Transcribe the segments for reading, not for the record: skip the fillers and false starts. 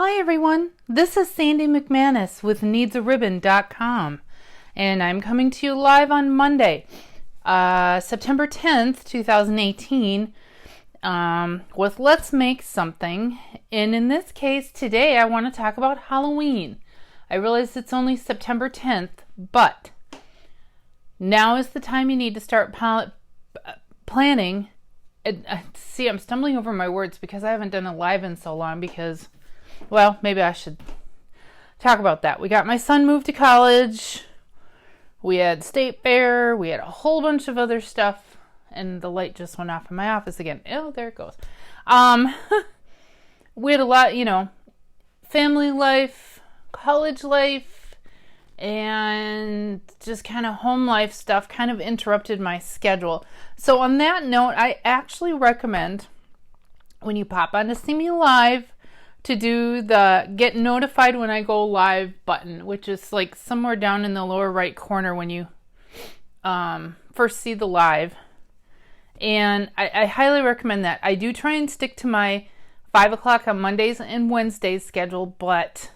Hi everyone, this is Sandy McManus with needsaribbon.com, and I'm coming to you live on Monday, September 10th, 2018, with Let's Make Something. And in this case, today I want to talk about Halloween. I realize it's only September 10th, but now is the time you need to start planning. See, I'm stumbling over my words because I haven't done a live in so long because, well, maybe I should talk about that. We got my son moved to college. We had state fair. We had a whole bunch of other stuff. And the light just went off in my office again. Oh, there it goes. We had a lot, family life, college life, and just kind of home life stuff kind of interrupted my schedule. So on that note, I actually recommend when you pop on to see me live to do the get notified when I go live button, which is like somewhere down in the lower right corner when you first see the live. And I highly recommend that. I do try and stick to my 5 o'clock on Mondays and Wednesdays schedule, but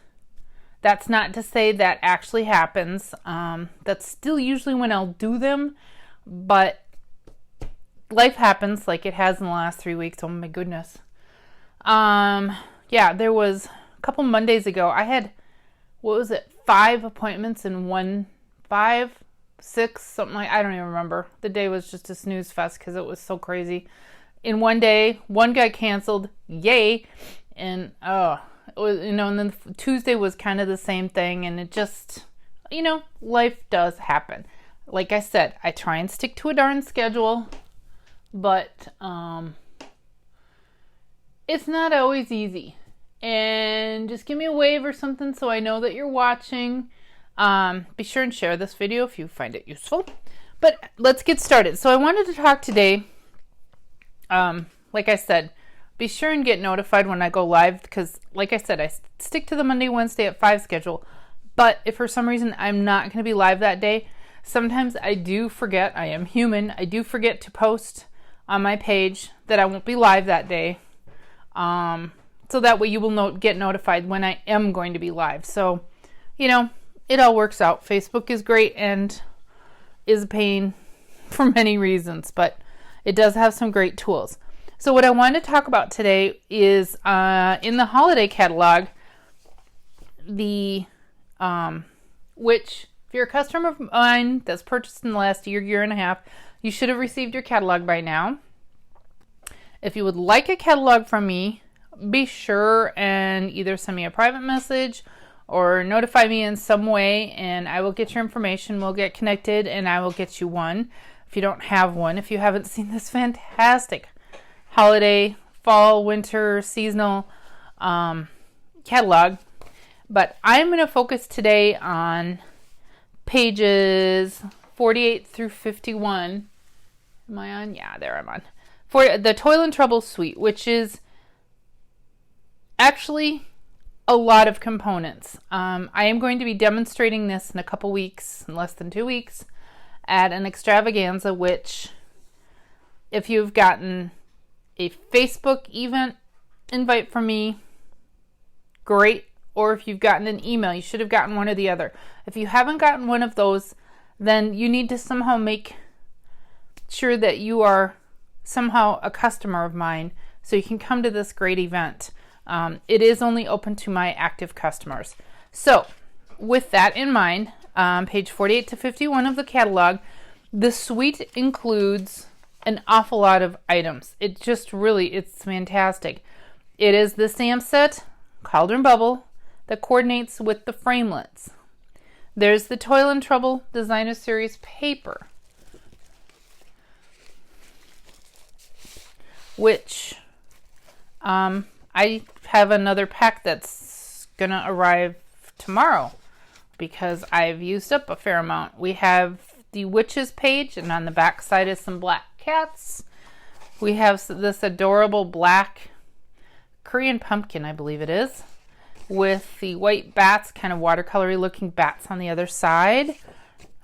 that's not to say that actually happens. That's still usually when I'll do them, but life happens like it has in the last 3 weeks. Oh my goodness. Yeah, there was a couple Mondays ago. I had, 5 appointments in 6, something like, I don't even remember. The day was just a snooze fest because it was so crazy. In one day, one got canceled. Yay. And, it was, and then Tuesday was kind of the same thing. And it just, life does happen. Like I said, I try and stick to a darn schedule, but, it's not always easy. And just give me a wave or something so I know that you're watching. Be sure and share this video if you find it useful. But let's get started. So I wanted to talk today, like I said, be sure and get notified when I go live because, like I said, I stick to the Monday, Wednesday at 5 schedule. But if for some reason I'm not going to be live that day, sometimes I do forget. I am human. I do forget to post on my page that I won't be live that day. So that way you will get notified when I am going to be live. So, it all works out. Facebook is great and is a pain for many reasons, but it does have some great tools. So what I wanted to talk about today is in the holiday catalog, which if you're a customer of mine that's purchased in the last year and a half, you should have received your catalog by now. If you would like a catalog from me, be sure and either send me a private message or notify me in some way, and I will get your information. We'll get connected, and I will get you one if you don't have one. If you haven't seen this fantastic holiday, fall, winter, seasonal catalog. But I'm going to focus today on pages 48 through 51. Am I on? Yeah, there I'm on. For the Toil and Trouble suite, which is actually a lot of components. I am going to be demonstrating this in a couple weeks, in less than 2 weeks, at an extravaganza, which if you've gotten a Facebook event invite from me, great. Or if you've gotten an email, you should have gotten one or the other. If you haven't gotten one of those, then you need to somehow make sure that you are somehow a customer of mine so you can come to this great event. It is only open to my active customers. So with that in mind, page 48 to 51 of the catalog, the suite includes an awful lot of items. It just really, it's fantastic. It is the stamp set, Cauldron Bubble, that coordinates with the framelits. There's the Toil and Trouble Designer Series paper, which I have another pack that's going to arrive tomorrow because I've used up a fair amount. We have the Witches page, and on the back side is some black cats. We have this adorable black Korean pumpkin, I believe it is, with the white bats, kind of watercolory looking bats on the other side.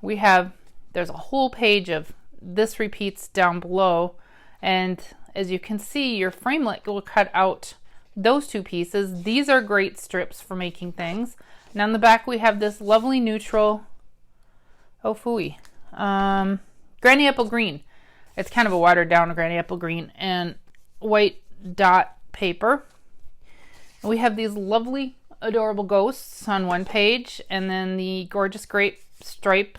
There's a whole page of this repeats down below, and as you can see, your framelit will cut out those two pieces. These are great strips for making things. And on the back we have this lovely neutral, oh phooey, granny apple green. It's kind of a watered down granny apple green and white dot paper. And we have these lovely adorable ghosts on one page, and then the gorgeous grape stripe,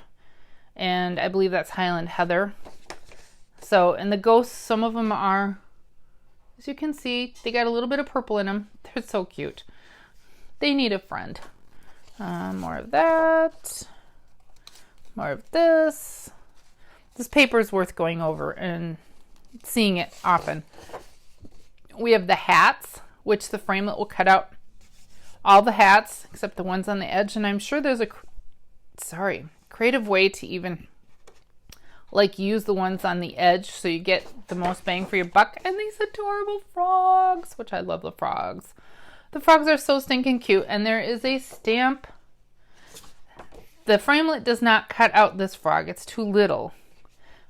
and I believe that's Highland Heather. So, and the ghosts, some of them are, as you can see, they got a little bit of purple in them. They're so cute. They need a friend. More of that. More of this. This paper is worth going over and seeing it often. We have the hats, which the framelit will cut out all the hats except the ones on the edge. And I'm sure there's a creative way to even like use the ones on the edge so you get the most bang for your buck. And these adorable frogs, which I love the frogs. The frogs are so stinking cute. And there is a stamp. The framelit does not cut out this frog. It's too little.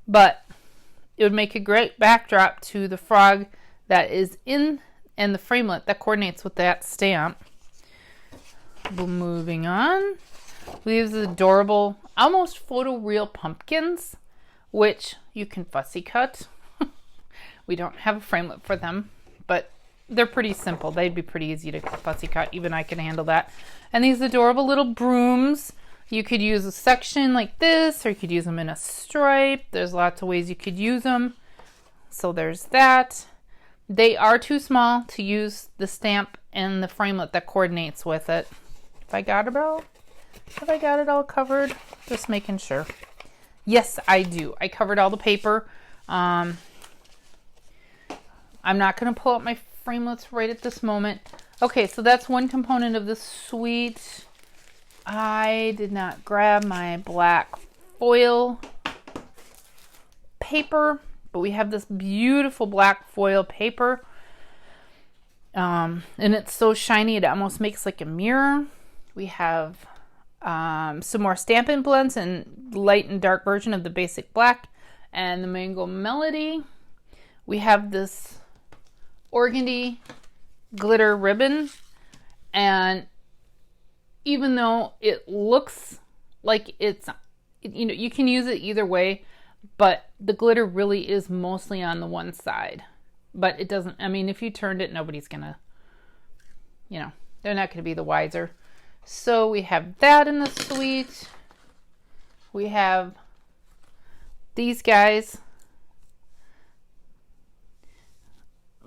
But it would make a great backdrop to the frog that is in and the framelit that coordinates with that stamp. Moving on. We have these adorable, almost photoreal pumpkins, which you can fussy cut. We don't have a framelit for them, but they're pretty simple. They'd be pretty easy to fussy cut. Even I can handle that. And these adorable little brooms. You could use a section like this, or you could use them in a stripe. There's lots of ways you could use them. So there's that. They are too small to use the stamp and the framelit that coordinates with it. Have I got it all covered? Just making sure. Yes, I do. I covered all the paper. I'm not going to pull up my framelits right at this moment. Okay, so that's one component of the suite. I did not grab my black foil paper, but we have this beautiful black foil paper. And it's so shiny it almost makes like a mirror. We have some more Stampin' blends and light and dark version of the basic black and the Mango Melody. We have this organdy glitter ribbon, and even though it looks like it's, you know, you can use it either way, but the glitter really is mostly on the one side. But it doesn't, I mean, if you turned it, nobody's gonna, you know, they're not gonna be the wiser. So we have that in the suite. We have these guys.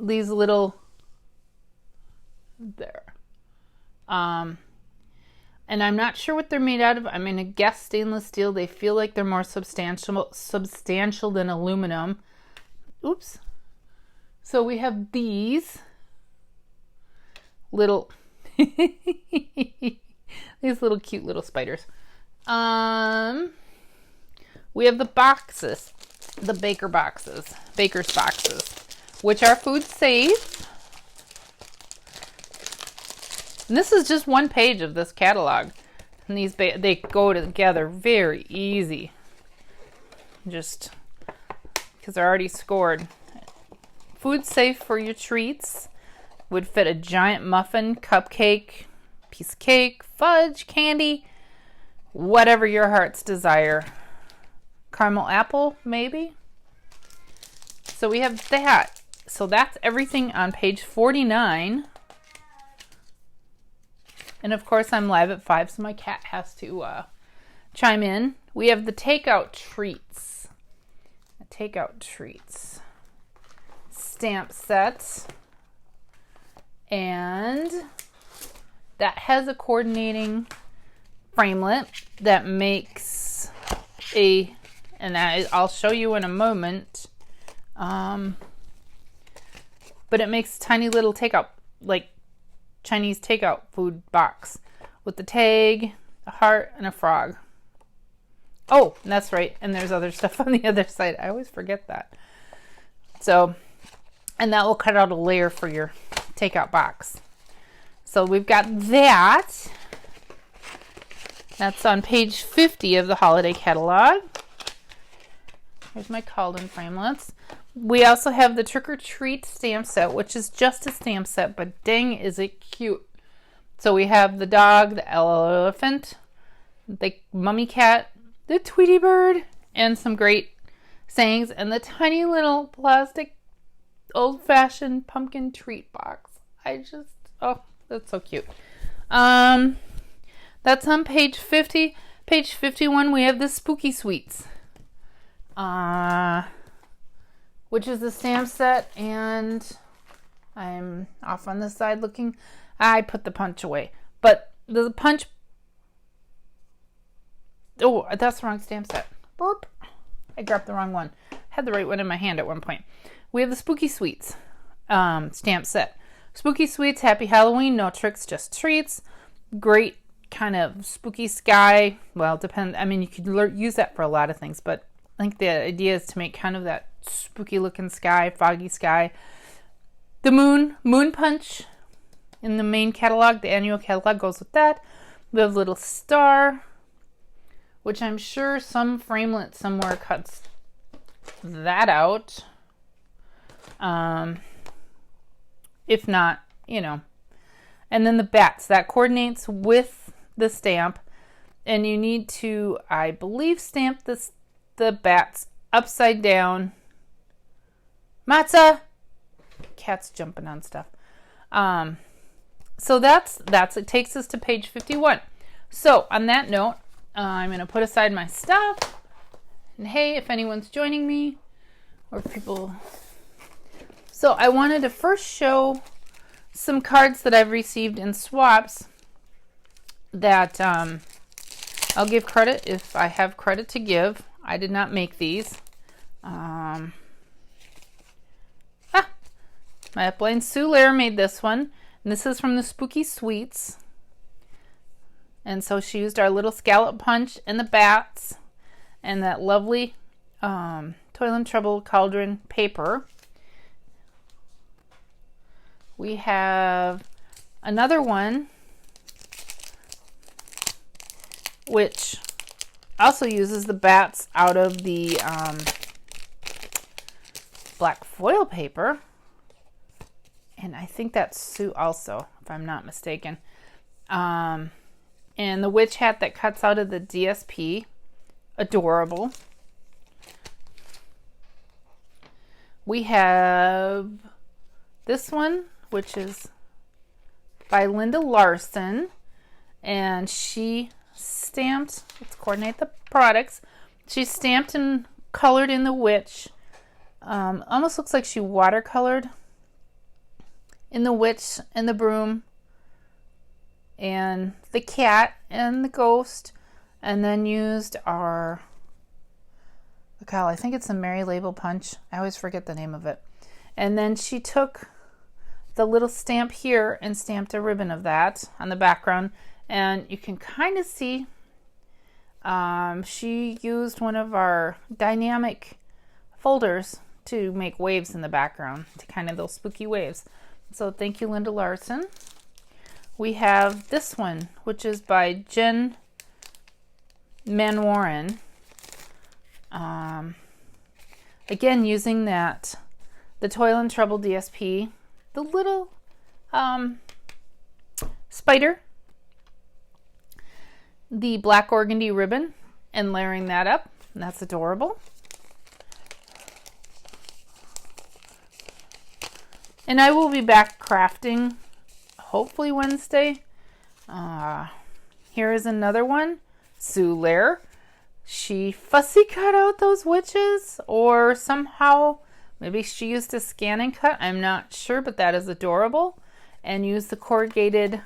These little, there. And I'm not sure what they're made out of. I'm going to guess stainless steel. They feel like they're more substantial than aluminum. Oops. So we have these little, these little cute little spiders. We have the boxes, the baker's boxes, which are food safe. And this is just one page of this catalog. And these they go together very easy. Just because they're already scored. Food safe for your treats. Would fit a giant muffin, cupcake, piece of cake, fudge, candy, whatever your heart's desire. Caramel apple, maybe. So we have that. So that's everything on page 49. And of course I'm live at 5, so my cat has to chime in. We have the takeout treats. Stamp set. And that has a coordinating framelit that makes a, and I'll show you in a moment, but it makes tiny little takeout, like Chinese takeout food box with the tag, a heart, and a frog. Oh, that's right. And there's other stuff on the other side. I always forget that. So, and that will cut out a layer for your takeout box. So we've got that. That's on page 50 of the holiday catalog. Here's my Calden framelits. We also have the Trick or Treat stamp set, which is just a stamp set, but dang, is it cute. So we have the dog, the elephant, the mummy cat, the Tweety bird, and some great sayings, and the tiny little plastic old-fashioned pumpkin treat box. Oh, that's so cute. That's on page 50. Page 51, we have the Spooky Sweets, which is the stamp set, and I'm off on the side looking. I put the punch away, but the punch, oh, that's the wrong stamp set. Boop. I grabbed the wrong one. Had the right one in my hand at one point. We have the Spooky Sweets stamp set. Spooky Sweets, Happy Halloween, no tricks, just treats. Great kind of spooky sky. Well, I mean, you could use that for a lot of things, but I think the idea is to make kind of that spooky looking sky, foggy sky. The moon punch in the main catalog, the annual catalog goes with that. We have little star, which I'm sure some framelit somewhere cuts that out. If not, And then the bats, that coordinates with the stamp, and you need to, I believe, stamp the bats upside down. Matza! Cat's jumping on stuff. So that's it. Takes us to page 51. So on that note, I'm going to put aside my stuff. And hey, if anyone's joining me, or people... So I wanted to first show some cards that I've received in swaps that I'll give credit if I have credit to give. I did not make these. My upline Sue Lair made this one. And this is from the Spooky Sweets. And so she used our little scallop punch and the bats and that lovely Toil and Trouble cauldron paper. We have another one which also uses the bats out of the black foil paper. And I think that's Sue also, if I'm not mistaken. And the witch hat that cuts out of the DSP. Adorable. We have this one, which is by Linda Larson, and she stamped, let's coordinate the products, she stamped and colored in the witch. Almost looks like she watercolored in the witch and the broom and the cat and the ghost, and then used our, I think it's a Mary Label punch. I always forget the name of it. And then she took the little stamp here and stamped a ribbon of that on the background, and you can kind of see she used one of our dynamic folders to make waves in the background, to kind of those spooky waves. So thank you, Linda Larson. We have this one, which is by Jen Manwaran. Again, using the Toil and Trouble DSP, the little spider, the black organdy ribbon, and layering that up. And that's adorable. And I will be back crafting hopefully Wednesday. Here is another one. Sue Lair. She fussy cut out those witches, or somehow maybe she used a scan and cut. I'm not sure, but that is adorable. And used the corrugated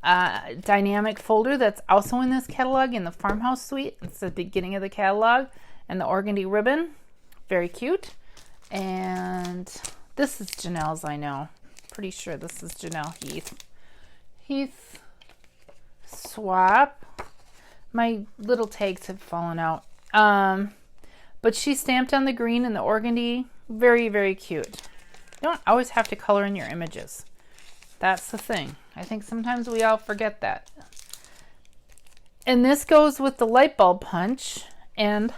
dynamic folder that's also in this catalog in the Farmhouse Suite. It's the beginning of the catalog. And the organdy ribbon. Very cute. And this is Janelle's, I know. Pretty sure this is Janelle Heath swap. My little tags have fallen out. But she stamped on the green and the organdy. Very, very cute. You don't always have to color in your images. That's the thing. I think sometimes we all forget that. And this goes with the light bulb punch and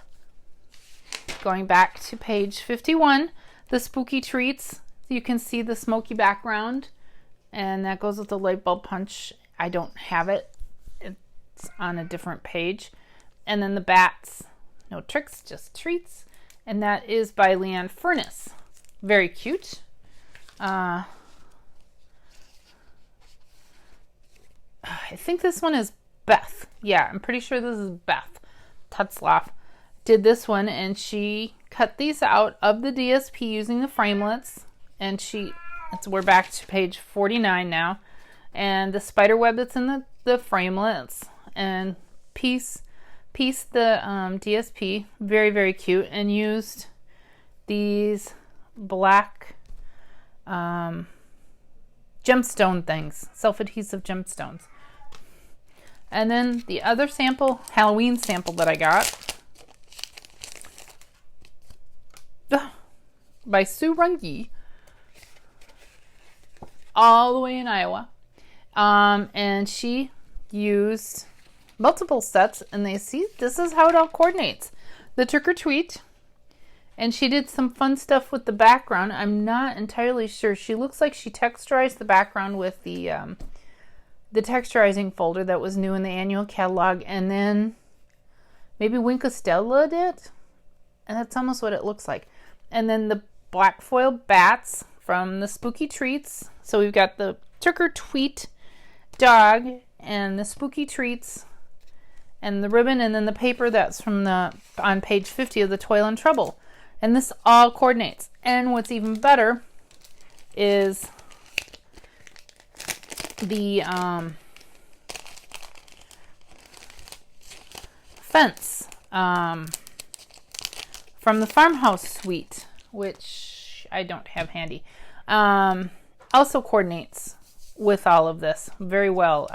going back to page 51, the spooky treats. You can see the smoky background, and that goes with the light bulb punch. I don't have it. It's on a different page. And then the bats, no tricks, just treats. And that is by Leanne Furness. Very cute. I think this one is Beth. Yeah, I'm pretty sure this is Beth Tutzloff did this one, and she cut these out of the DSP using the framelits, and we're back to page 49 now, and the spider web that's in the framelits, and piece the DSP, very, very cute, and used these black gemstone things, self-adhesive gemstones. And then the other sample, Halloween sample that I got by Sue Runge, all the way in Iowa. And she used multiple sets, and this is how it all coordinates. The trick or treat, and she did some fun stuff with the background. I'm not entirely sure. She looks like she texturized the background with the texturizing folder that was new in the annual catalog, and then maybe Wink Stella did, and that's almost what it looks like. And then the black foil bats from the spooky treats. So we've got the trick or treat dog and the spooky treats and the ribbon, and then the paper that's from on page 50 of the Toil and Trouble. And this all coordinates. And what's even better is the fence from the Farmhouse Suite, which I don't have handy, also coordinates with all of this very well.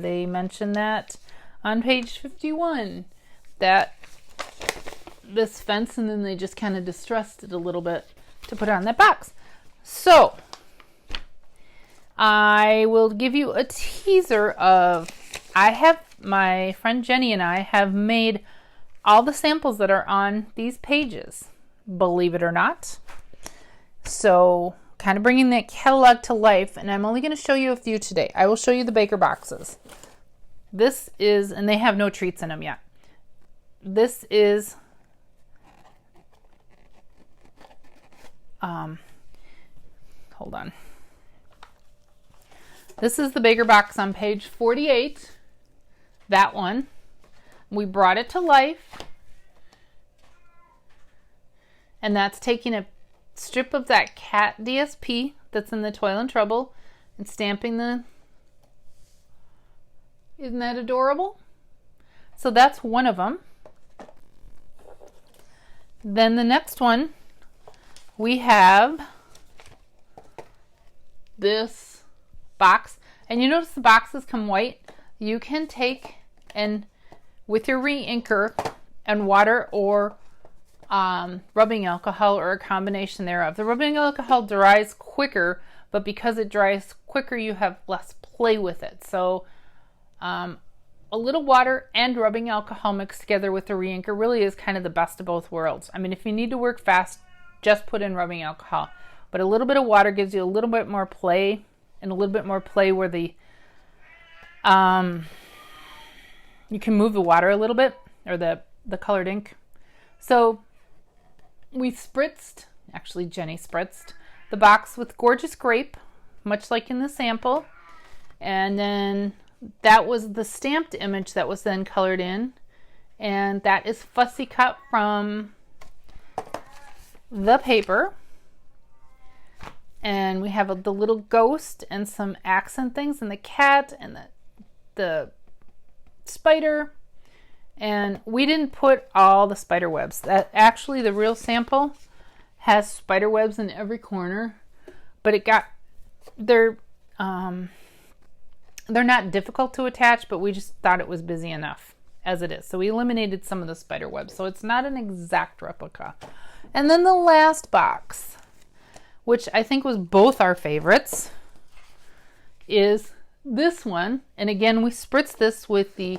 They mention that on page 51, that this fence, and then they just kind of distressed it a little bit to put on that box. So I will give you a teaser of, my friend Jenny and I have made all the samples that are on these pages, believe it or not. So kind of bringing that catalog to life, and I'm only going to show you a few today. I will show you the Baker boxes. This is, and they have no treats in them yet. This is hold on. This is the Baker box on page 48. That one. We brought it to life. And that's taking a strip of that cat DSP that's in the Toil and Trouble and stamping the... Isn't that adorable? So that's one of them. Then the next one, we have this box. And you notice the boxes come white. You can take and with your re-inker and water or rubbing alcohol or a combination thereof. The rubbing alcohol dries quicker, but because it dries quicker, you have less play with it. So a little water and rubbing alcohol mixed together with the re-inker really is kind of the best of both worlds. I mean, if you need to work fast, just put in rubbing alcohol. But a little bit of water gives you a little bit more play, and a little bit more play where the you can move the water a little bit, or the colored ink. So we spritzed, actually Jenny spritzed, the box with Gorgeous Grape, much like in the sample. And then that was the stamped image that was then colored in. And that is Fussy Cut from the paper. And we have the little ghost and some accent things, and the cat and the spider. And we didn't put all the spider webs. That actually, the real sample has spider webs in every corner, but they're not difficult to attach, but we just thought it was busy enough as it is. So we eliminated some of the spider webs. So it's not an exact replica. And then the last box, which I think was both our favorites, is this one. And again, we spritzed this with the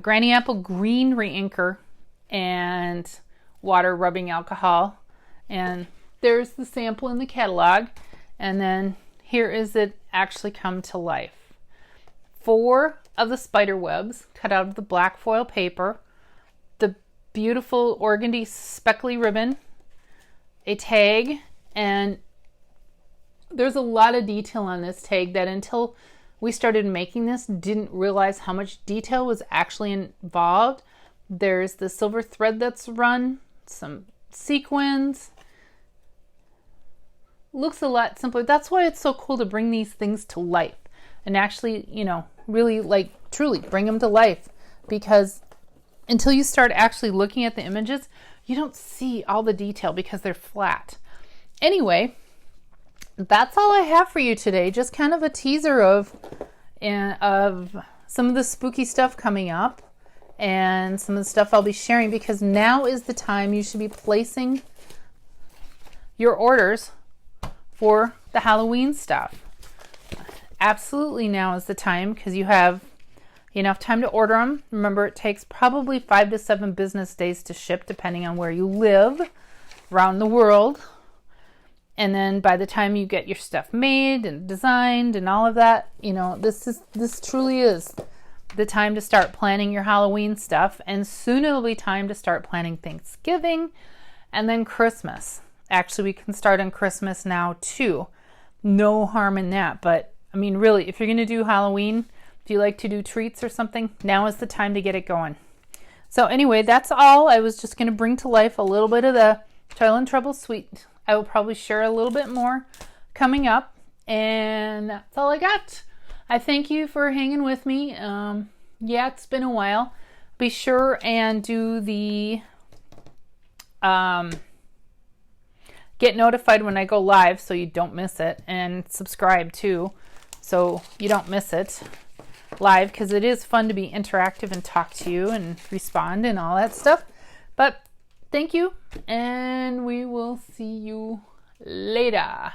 Granny Apple Green re-inker, and water rubbing alcohol. And there's the sample in the catalog. And then here is it actually come to life. 4 of the spider webs cut out of the black foil paper, the beautiful organdy speckly ribbon, a tag, and there's a lot of detail on this tag that until we started making this, didn't realize how much detail was actually involved. There's the silver thread that's run, some sequins. Looks a lot simpler. That's why it's so cool to bring these things to life and actually, you know, really like truly bring them to life, because until you start actually looking at the images, you don't see all the detail because they're flat. Anyway, that's all I have for you today. Just kind of a teaser of some of the spooky stuff coming up and some of the stuff I'll be sharing, because now is the time you should be placing your orders for the Halloween stuff. Absolutely now is the time, because you have enough time to order them. Remember, it takes probably 5 to 7 business days to ship, depending on where you live around the world. And then by the time you get your stuff made and designed and all of that, you know, this truly is the time to start planning your Halloween stuff. And soon it'll be time to start planning Thanksgiving and then Christmas. Actually, we can start on Christmas now too. No harm in that. But I mean, really, if you're going to do Halloween, if you like to do treats or something, now is the time to get it going. So anyway, that's all. I was just going to bring to life a little bit of the Toil and Trouble Suite. I will probably share a little bit more coming up. And that's all I got. I thank you for hanging with me. Yeah, it's been a while. Be sure and do the get notified when I go live so you don't miss it, and subscribe too so you don't miss it live, because it is fun to be interactive and talk to you and respond and all that stuff. But thank you, and we will see you later.